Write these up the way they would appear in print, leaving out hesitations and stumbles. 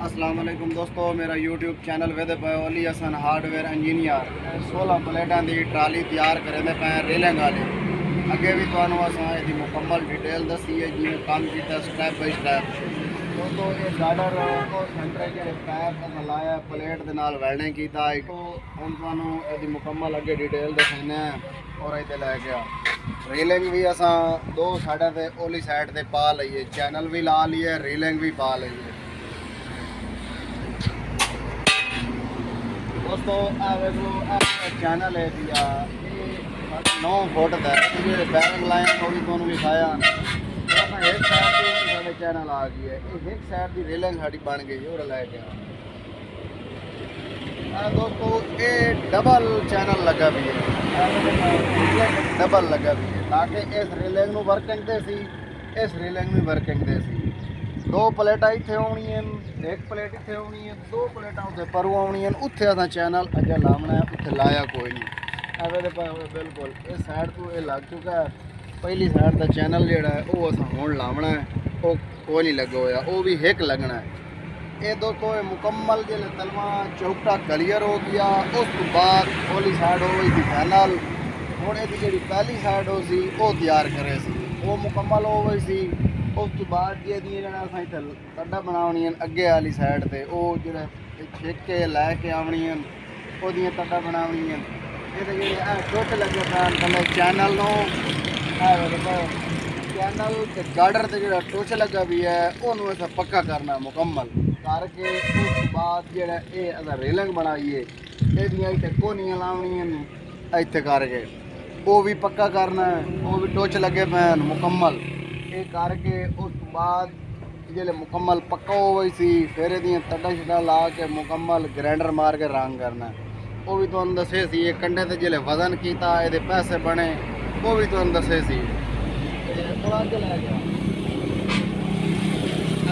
अस्सलाम वालेकुम दोस्तों, मेरा यूट्यूब चैनल वेद पे अली हसन हार्डवेयर इंजीनियर 16 प्लेटा की ट्राली तैयार करेंदे पे रेलिंग वाली। अगे भी तुहानू असां इसकी मुकम्मल डिटेल दसी है जिवें काम किया स्टैप बाई स्टैप। दोस्तों ये गार्डर और सेंटर जो पैप असां लाया प्लेट के नाल वेल्डिंग किया तो हम तुहानू इसकी मुकम्मल अगे डिटेल दसाने और इतने लै गया। रेलिंग भी असां दो साइडों से ओली साइड से पा लीए, चैनल भी ला लिए, रेलिंग भी पा लीए। दोस्तों चैनल है भैया 9 फुट का जो बैरिंग लाइन वो भी तुहानू दिखाया। एक साइड से साढ़े चैनल आ गई है, एक साइड की रेलिंग साड़ी बन गई और लै गया। दोस्तों ये डबल चैनल लगा भी है, डबल लगा भी है ताकि इस रेलिंग में वर्किंग दे सी, इस रेलिंग में वर्किंग दे सी। दो प्लेटा इतने आनी, एक प्लेट इतने आनी है, दो प्लेटा उत्थे परू आनी, उत्थे असां चैनल अगे लावना है, उत्थे लाया कोई नहीं। एवे बिल्कुल इस साइड तो ये लग चुका है। पहली साइड का चैनल जोड़ा है वो असां हुण लावना है, वो कोई नहीं लगा होया, वो भी हिक लगना है। ये दोस्तों ये मुकम्मल जो तलवा चौकटा क्लीयर हो गया। उस तो बाद ओली साइड हो गई थी फाइनल। हुण इसकी जी पहली साइड हो सी वो तैयार करे सी, वो मुकम्मल हो गई सी। उस तो बाद जी असां इत्थे तड्डा बनावनी अगे वाली साइड से, वो जो छेके लैके आवनी वो तड्डा बनावनी। ये जी टुट लगे पैन थले चैनल चैनल गार्डर से जो टुच लगा भी है उन्होंने अस पक्का करना मुकम्मल करके। उस बाद जो अस रेलिंग बनाइए ये इतने कोनियाँ लावनियां इतने करके वो भी पक्का करना है, वो भी टुच लगे पैन मुकम्मल ये करके। उस बाद जो मुकम्मल पक्का हो गई सी फिर ये तड्डा शड्डा ला के मुकम्मल ग्राइंडर मार के रंग करना है। वो भी तुहानू दसे सी। ये कंडे से जो वजन किया ये पैसे बने वो भी तुहानू दसे सी।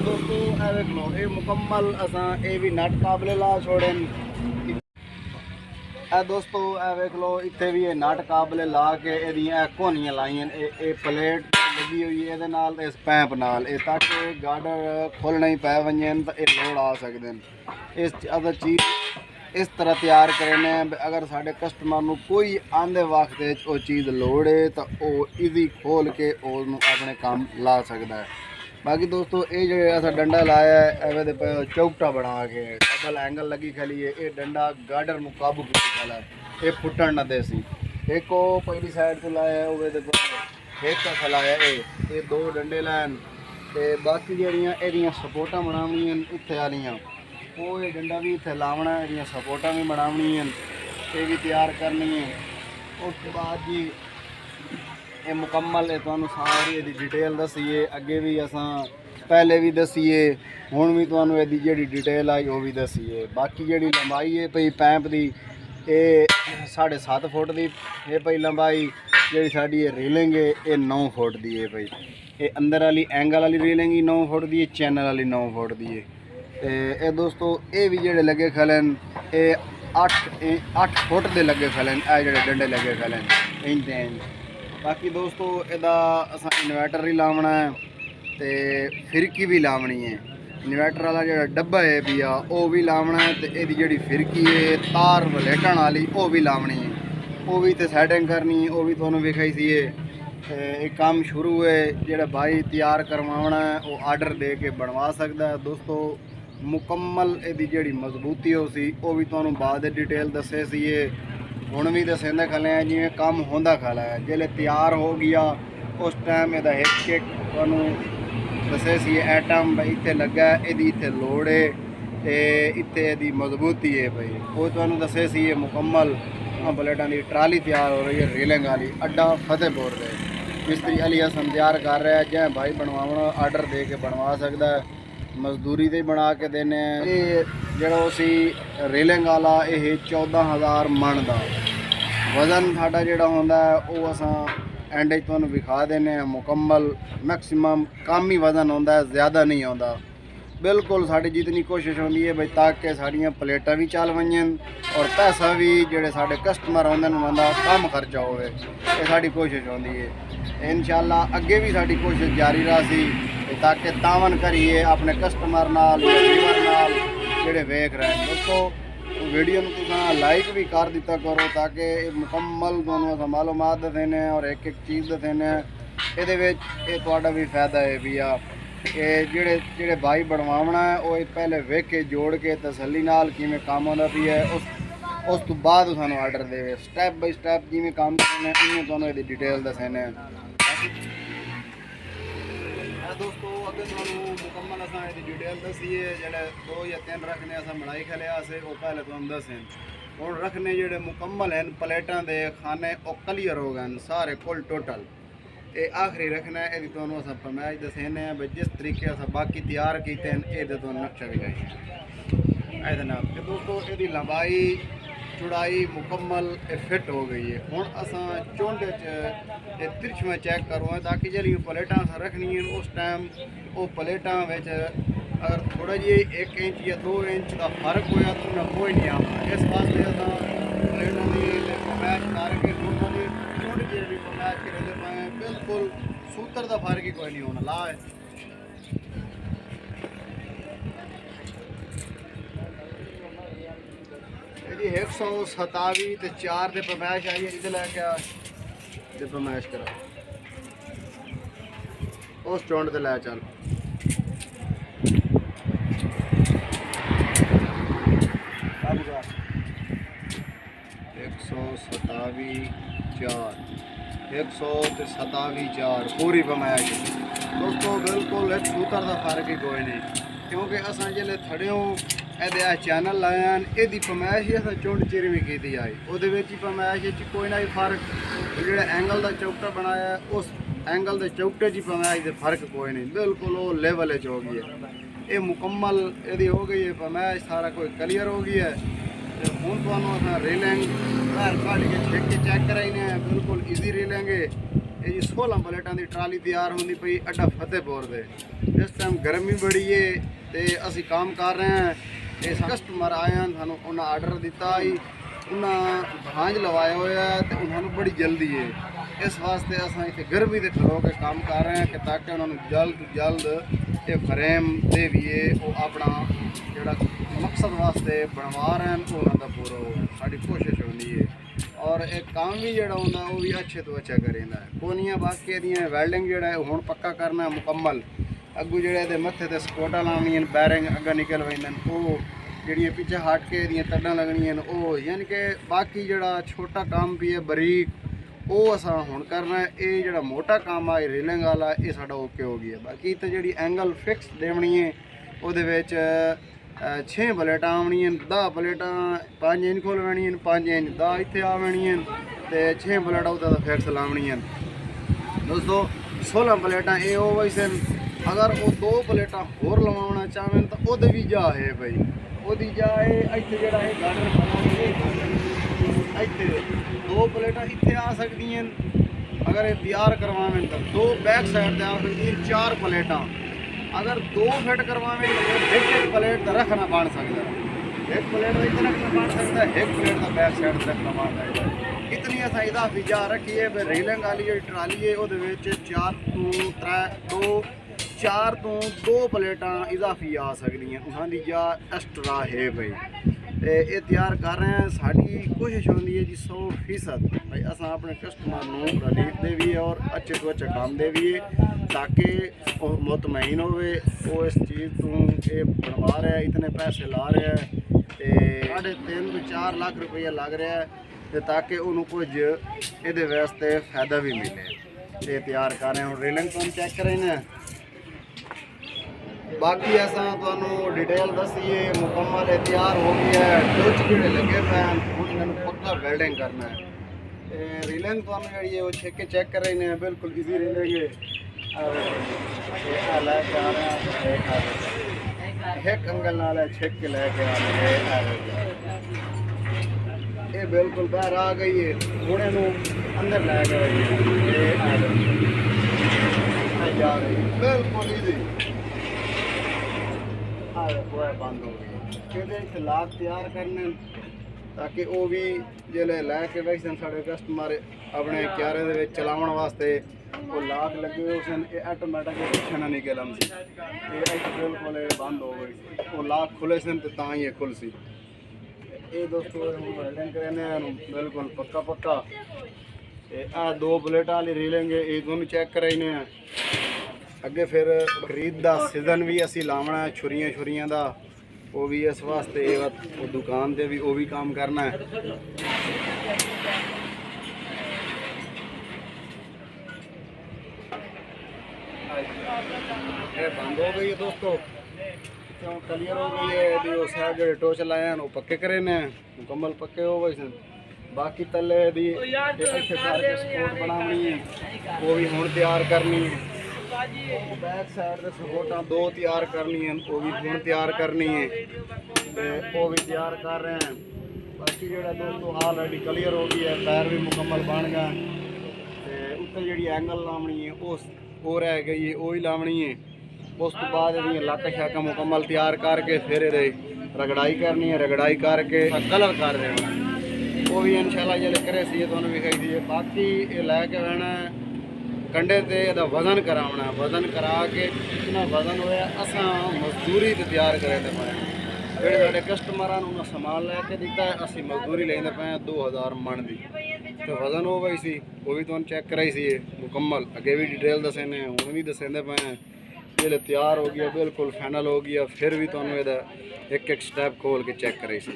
दोस्तों देख लो ये मुकम्मल असां ये भी नट काबले ला छोड़े। दोस्तों वेख लो इतने भी ये नट काबले ला के ये कोनियाँ लाइया, ये प्लेट लगी हुई है ये इस पैप नाल ताकि गार्डर खोलना ही पै वजन तो ये लोड आ सकते हैं। इस अगर चीज़ इस तरह तैयार करने अगर साढ़े कस्टमर को कोई आंदे वक्त वो चीज़ लोड़ है तो वह ईजी खोल के अपने काम ला सकता है। बाकी दोस्तों ये जो असा डंडा लाया है एवे चौकटा बना के डबल एंगल लगी खली है। ये डंडा गार्डर में काबू की खला है, ये फुटन न दे सी। एक पहली साइड तो लाया एक का खलाया ये दो डंडे लैन ते बाकी जड़ियाँ सपोर्टा बनावनियां इत्थे वालियां वो ये डंडा भी इत्थे लावना है, ये सपोर्टा भी बनावनियां ये भी तैयार करनी है। उसके बाद जी ये मुकम्मल है तुहानू सारी ये डिटेल दसीए, अगे भी असां पहले भी दसीए, हुण भी तुहानू ये जी डिटेल आई वो भी दसीए। बाकी जी लंबाई है पई पैंप की ये 7.5 फुट की ये पई लंबाई। जी साड़ी ये रेलिंग है ये 9 फुट की है भाई। ये अंदर वाली एंगल वाली रेलिंग ही 9 फुट की है, चैनल वाली 9 फुट की है। ये दोस्तों ये भी जोड़े लगे खलन ये 8 फुट के लगे खलन, ये जोड़े डंडे लगे खलन इंच इंच। बाकी दोस्तों इहदा असां इन्वर्टर ही लावना है तो फिरकी भी लावनी है। इन्वर्टर वाला जो डब्बा है भैया वो भी लावना है तो यदी जी फिरकी है तार वलेटन वाली वो भी लावनी है, वो भी तो सैटिंग करनी है, वो भी तुहानू विखाई सी। एक काम शुरू है जो भाई तैयार करवाना है वो आर्डर दे के बनवा सकता है। दोस्तों मुकम्मल यदी जी मजबूती हो सी वो भी तुहानू बाद डिटेल दसे सी। हुण भी दसेंदे खले हैं जिवें काम होंदा खला है। जिसले तैयार हो गया उस टाइम यदा एक तुहानू दसे सी आइटम भाई इत्थे लगा यदी इत्थे लोड़ है तो इत्थे यदी मजबूती है भाई वो तुहानू दसे सी। मुकम्मल प्लेटां की ट्राली तैयार हो रही है रेलिंग वाली। अड्डा फतेहपुर से मिस्त्री अली हसन तैयार कर रहा है, जै भाई बनवाना आर्डर दे के बनवा सकता है, मजदूरी से बना के देने। ये जो सी रेलिंग वाला ये 14,000 मन का वजन साडा जो होंदा है वो असां एंड तुहानू विखा देने मुकम्मल। मैक्सिमम कम ही वजन होंदा है, ज़्यादा नहीं होंदा। बिल्कुल साड़ी जितनी कोशिश होती है भाई ताकि साड़ियाँ प्लेटा भी चल वजन और पैसा भी जोड़े साढ़े कस्टमर आते हैं उन्होंने कम खर्चा हो, ये साड़ी कोशिश होती है। इंशाअल्लाह अगे भी साड़ी कोशिश जारी रही ताकि तावन करिए अपने कस्टमर नाल, वीवर नाल ਜਿਹੜੇ ਵੇਖ ਰਹੇ ਨੇ ਦੋਸਤੋ ਵੀਡੀਓ ਨੂੰ ਤੁਸੀਂ ਲਾਈਕ ਵੀ ਕਰ ਦਿੱਤਾ ਕਰੋ ਤਾਂ ਕਿ ਇਹ ਮੁਕੰਮਲ ਤੁਹਾਨੂੰ ਅਸਾਂ ਮਾਲੂਮਾਤ ਦਸਨੇ ਔਰ ਇੱਕ ਇੱਕ ਚੀਜ਼ ਦਸਨੇ ਇਹਦੇ ਵਿੱਚ ਇਹ ਤੁਹਾਡਾ ਵੀ ਫਾਇਦਾ ਹੈ ਵੀ ਆ ਇਹ ਜਿਹੜੇ ਬਾਈ ਬਣਵਾਉਣਾ ਹੈ ਉਹ ਪਹਿਲੇ ਵੇਖ ਕੇ ਜੋੜ ਕੇ ਤਸੱਲੀ ਨਾਲ ਕਿਵੇਂ ਕੰਮ ਆਉਂਦਾ ਵੀ ਹੈ ਉਸ ਤੋਂ ਬਾਅਦ ਸਾਨੂੰ ਆਰਡਰ ਦੇਵੇ ਸਟੈਪ ਬਾਈ ਸਟੈਪ ਜਿਵੇਂ ਕੰਮ ਕਰਨਾ ਉਹਨੂੰ ਤੁਹਾਨੂੰ ਇਹਦੀ ਡਿਟੇਲ ਦੱਸਣੇ दोस्तों अगर तुहानू मुकम्मल असां इहदी डिटेल दसीए जेह्ड़े 2 या 3 रखने असां बनाई खलिया से वो पहले तुहानू दसें हुण रखने जेह्ड़े मुकम्मल हैं प्लेटां दे खाने वो क्लियर हो गए सारे कुल टोटल ये आखिरी रखना है ये तुहानू असां फरमाइश दसेने भाई जिस तरीके असां बाकी तैयार कीते हैं ये तुहानू नक्शा विखाई ऐ जनाब ते दोस्तों इहदी लंबाई चौड़ाई मुकम्मल फिट हो गई है हुण असां चुंड च तिरछ में चेक करो ताकि जल्दी प्लेटां असां रखनी उस टाइम वो प्लेटां विच अगर थोड़ा जी 1 इंच या 2 इंच का फर्क होया तो उन्हें कोई नहीं आना इस वास्ते असां प्लेटां की फरमाइश करके दोनों की चुंड जी भी फरमाइश करे पाए बिल्कुल सूत्र का फर्क ही कोई नहीं होना ला जी 127 ते 4 ते फरमाइश आई है इधर लैके फरमाइश करा उस चौंड ते लै चल अब 127 पूरी फरमाइश दोस्तों बिल्कुल एक सूतर का फर्क ही कोई नहीं क्योंकि असां जिले थड़ियों ਇਹਦੇ ਚੈਨਲ ਲਾਏ ਹਨ ਇਹਦੀ ਫਰਮਾਇਸ਼ ਹੀ ਅਸਾਂ ਚੁੰਡ ਚਿਰ ਵੀ ਕੀਤੀ ਆਈ ਉਹਦੇ ਵਿੱਚ ਹੀ ਫਰਮਾਇਸ਼ ਵਿੱਚ ਕੋਈ ਨਾ ਫਰਕ ਜਿਹੜਾ ਐਂਗਲ ਦਾ ਚੌਕਟਾ ਬਣਾਇਆ ਉਸ ਐਂਗਲ ਦੇ ਚੌਕਟੇ 'ਚ ਫਰਮਾਇਸ਼ ਦੇ ਫਰਕ ਕੋਈ ਨਹੀਂ ਬਿਲਕੁਲ ਉਹ ਲੈਵਲ 'ਚ ਹੋ ਗਈ ਹੈ ਇਹ ਮੁਕੰਮਲ ਇਹਦੀ ਹੋ ਗਈ ਹੈ ਫਰਮਾਇਸ਼ ਸਾਰਾ ਕੋਈ ਕਲੀਅਰ ਹੋ ਗਈ ਹੈ ਤੇ ਹੁਣ ਤੁਹਾਨੂੰ ਅਸਾਂ ਰੇਲਿੰਗ ਬਾਹਰ ਕੱਢ ਕੇ ਛੇਕ ਕੇ ਚੈੱਕ ਕਰਾਈਨੇ ਬਿਲਕੁਲ ਈਜ਼ੀ ਰੇਲਿੰਗ ਹੈ ਇਹ ਜੀ 16 ਪਲੇਟਾਂ ਦੀ ਟਰਾਲੀ ਤਿਆਰ ਹੁੰਦੀ ਪਈ ਅੱਡਾ ਫਤਿਹਪੁਰ ਦੇ ਇਸ ਟਾਈਮ ਗਰਮੀ ਬੜੀ ਹੈ ਤੇ ਅਸੀਂ ਕੰਮ ਕਰ ਰਹੇ ਹਾਂ ਇਹ ਕਸਟਮਰ ਆਏ ਹਨ ਸਾਨੂੰ ਉਹਨਾਂ ਆਰਡਰ ਦਿੱਤਾ ਹੀ ਉਹਨਾਂ ਭਾਂਜ ਲਵਾਇਆ ਹੋਇਆ ਤੇ ਉਹਨਾਂ ਨੂੰ ਬੜੀ ਜਲਦੀ ਹੈ ਇਸ ਵਾਸਤੇ ਅਸੀਂ ਇੱਥੇ ਗਰਮੀ ਦੇ ਖਲੋ ਕੇ ਕੰਮ ਕਰ ਰਹੇ ਹਾਂ ਕਿ ਤਾਂ ਕਿ ਉਹਨਾਂ ਨੂੰ ਜਲਦ ਤੋਂ ਜਲਦ ਇਹ ਫਰੇਮ ਦੇ ਵੀ ਉਹ ਆਪਣਾ ਜਿਹੜਾ ਮਕਸਦ ਵਾਸਤੇ ਬਣਵਾ ਰਹੇ ਹਨ ਉਹਨਾਂ ਦਾ ਪੂਰਾ ਹੋਵੇ ਸਾਡੀ ਕੋਸ਼ਿਸ਼ ਹੁੰਦੀ ਹੈ ਔਰ ਇਹ ਕੰਮ ਵੀ ਜਿਹੜਾ ਹੁੰਦਾ ਉਹ ਵੀ ਅੱਛੇ ਤੋਂ ਅੱਛਾ ਕਰੀਂਦਾ ਕੋਨੀਆਂ ਬਾਕੀ ਦੀਆਂ ਵੈਲਡਿੰਗ ਜਿਹੜਾ ਹੁਣ ਪੱਕਾ ਕਰਨਾ ਮੁਕੰਮਲ ਅੱਗੂ ਜਿਹੜੇ ਇਹਦੇ ਮੱਥੇ ਤੇ ਸਪੋਰਟਾਂ ਲਾਉਣੀਆਂ ਬੈਰਿੰਗ ਅੱਗਾ ਨਿਕਲ ਵੈਂਦੇ ਉਹ ਜਿਹੜੀਆਂ ਪਿੱਛੇ ਹਟ ਕੇ ਇਹਦੀਆਂ ਤੱਡਾਂ ਲੱਗਣੀਆਂ ਉਹ ਯਾਨੀ ਕਿ ਬਾਕੀ ਜਿਹੜਾ ਛੋਟਾ ਕੰਮ ਵੀ ਹੈ ਬਰੀਕ ਉਹ ਅਸਾਂ ਹੁਣ ਕਰਨਾ ਇਹ ਜਿਹੜਾ ਮੋਟਾ ਕੰਮ ਆ ਰੇਲਿੰਗ ਵਾਲਾ ਇਹ ਸਾਡਾ ਓਕੇ ਹੋ ਗਿਆ ਬਾਕੀ ਤੇ ਜਿਹੜੀ ਐਂਗਲ ਫਿਕਸ ਦੇਵਣੀ ਹੈ ਉਹਦੇ ਵਿੱਚ 6 ਪਲੇਟਾਂ ਆਉਣੀਆਂ 10 ਪਲੇਟਾਂ 5 ਇੰਚ ਖੋਲਵਣੀਆਂ 5 ਇੰਚ 10 ਇੱਥੇ ਆਵਣੀਆਂ ਤੇ 6 ਪਲੇਟਾਂ ਉਹਦਾ ਫਿਕਸ ਲਾਉਣੀਆਂ ਦੋਸਤੋ 16 ਪਲੇਟਾਂ ਇਹ ਉਹ ਵੈਸੇ अगर वो 2 प्लेटा होर लवाना चाहें तो वो भी जा है भाई वो जा है इतने जरा है गार्डर बनाने इतने 2 प्लेटा इतने आ सकती हैं अगर ये तैयार करवावें तो 2 बैक साइड से आ सकती हैं 4 प्लेटा अगर 2 फिट करवावें तो एक प्लेट तो रखना बन सकता है 1 प्लेट तो इतना रखना बन सकता है 1 प्लेट का बैक साइड से रखना बन सकता है इतनी असा इजाफी जा रखी है फिर रेलिंग वाली जी ट्राली है वो 4 ਤੋਂ 2 ਪਲੇਟਾਂ ਇਜ਼ਾਫੀ ਆ ਸਕਦੀਆਂ ਉਹਨਾਂ ਦੀ ਜਾਂ ਐਕਸਟਰਾ ਹੈ ਭਾਈ ਤੇ ਇਹ ਤਿਆਰ ਕਰ ਰਹੇ ਹਾਂ ਸਾਡੀ ਕੋਸ਼ਿਸ਼ ਹੁੰਦੀ ਹੈ ਜੀ 100% ਭਾਈ ਅਸਾਂ ਆਪਣੇ ਕਸਟਮਰ ਨੂੰ ਰਿਲੀਫ ਦੇ ਵੀ ਔਰ ਅੱਛੇ ਤੋਂ ਅੱਛਾ ਕੰਮ ਦੇ ਵੀ ਤਾਂ ਕਿ ਉਹ ਮੁਤਮਈਨ ਹੋਵੇ ਉਹ ਇਸ ਚੀਜ਼ ਤੋਂ ਇਹ ਬਣਵਾ ਰਿਹਾ ਇਤਨੇ ਪੈਸੇ ਲਾ ਰਿਹਾ ਤੇ 3.5 ਤੋਂ 4 ਲੱਖ ਰੁਪਏ ਲੱਗ ਰਿਹਾ ਤੇ ਤਾਂ ਕਿ ਉਹਨੂੰ ਕੁਝ ਇਹਦੇ ਵਾਸਤੇ ਫਾਇਦਾ ਵੀ ਮਿਲੇ ਤੇ ਤਿਆਰ ਕਰ ਰਹੇ ਹਾਂ ਰੇਲਿੰਗ ਤੋਂ ਚੈੱਕ ਕਰ ਰਹੇ ਨੇ बाकी असा डिटेल दसीए मुकम्मल तैयार हो गया है टोच जोड़े लगे पे हैं पक्का वेल्डिंग करना है रीलिंग तो जी वो छेके चेक कर रहे हैं बिल्कुल ईजी रीलिंग लैके आ रहे हैं एक अंगल नाल छेक के लैके आ रहे हैं ये बिल्कुल बाहर आ गई है घोड़े अंदर लैके जा रही बिल्कुल ईजी बंद हो गई लाख तैयार करने ताकि वो भी जिसले लैके वैसे साढ़े कस्टमर अपने क्यारे दे विच चलाउण वास्ते वो लाक लगे हुए सन, ये ऑटोमैटिक पिछे ना निकलन सी, ये बिल्कुल बंद हो गई, वो लाक खुले सन तो तां ही खुल सी। ये दोस्तों वेल्डिंग करने बिल्कुल पक्का पक्का। आ 2 प्लेटा वाली रीलेंगे, ये दोनों चेक कराइने हैं। अगे फिर खरीद का सीजन भी असी लावना है, छुरियां का वो भी इस वास्ते वो दुकान से भी वो भी काम करना है। ये बंद हो गई है दोस्तों, क्लियर हो गई है। यदि वो साइड जो टोच लाए हैं वो पक्के करे ने मुकम्मल पक्के हो गए सन। बाकी तले दी सपोर्ट बनानी है वो भी हुण तैयार करनी है। बैक साइड से सपोर्टा 2 तैयार करनी है, वो भी हुण तैयार करनी है, वो भी तैयार कर रहे हैं। बाकी जो दोस्तों ऑलरेडी क्लियर हो गई है, पैर भी मुकम्मल बन गए। उत्ते जी एंगल लावनी है वो रह गई है, वो ही लावनी है। उस तो बाद लक शक मुकम्मल तैयार करके फिर ये रगड़ाई करनी है, रगड़ाई करके कलर कर देना, वो भी इंशाल्लाह जो करे सी तुहानू विखाई दी। बाकी ये लैके आना कंडे ते इहदा वजन करावना, वजन करा के कितना वजन होया असां मजदूरी ते तैयार करे ते पाए। ਜਿਹੜੇ ਸਾਡੇ ਕਸਟਮਰਾਂ ਨੂੰ ਨਾ ਸਮਾਨ ਲੈ ਕੇ ਦਿੱਤਾ ਹੈ, ਅਸੀਂ ਮਜ਼ਦੂਰੀ ਲੈਂਦੇ ਪਏ ਹਾਂ 2000 ਮਣ ਦੀ ਤੇ ਵਜ਼ਨ ਹੋ ਗਈ ਸੀ, ਉਹ ਵੀ ਤੁਹਾਨੂੰ ਚੈੱਕ ਕਰਾਈ ਸੀ ਮੁਕੰਮਲ। ਅੱਗੇ ਵੀ ਡਿਟੇਲ ਦੱਸੇ ਨੇ, ਹੁਣ ਵੀ ਦੱਸਦੇ ਪਏ ਹਾਂ। ਜਿਹੜੇ ਤਿਆਰ ਹੋ ਗਿਆ ਬਿਲਕੁਲ ਫਾਈਨਲ ਹੋ ਗਿਆ, ਫਿਰ ਵੀ ਤੁਹਾਨੂੰ ਇਹਦਾ एक एक स्टैप खोल के चेक करे सी।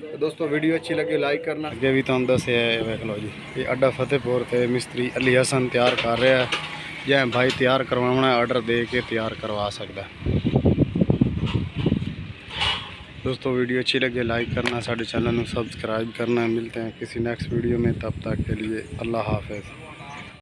तो दोस्तों वीडियो अच्छी लगी लाइक करना। अगे भी तुम दस वेख लो जी, ये अड्डा फतेहपुर से मिस्त्री अली हसन तैयार कर रहा है। जै भाई तैयार करवाना ऑर्डर दे के तैयार करवा सकता है। दोस्तों वीडियो अच्छी लगे लाइक करना, साढ़े चैनल को सब्सक्राइब करना। मिलते हैं किसी नेक्स्ट वीडियो में, तब तक के लिए अल्लाह हाफिज़।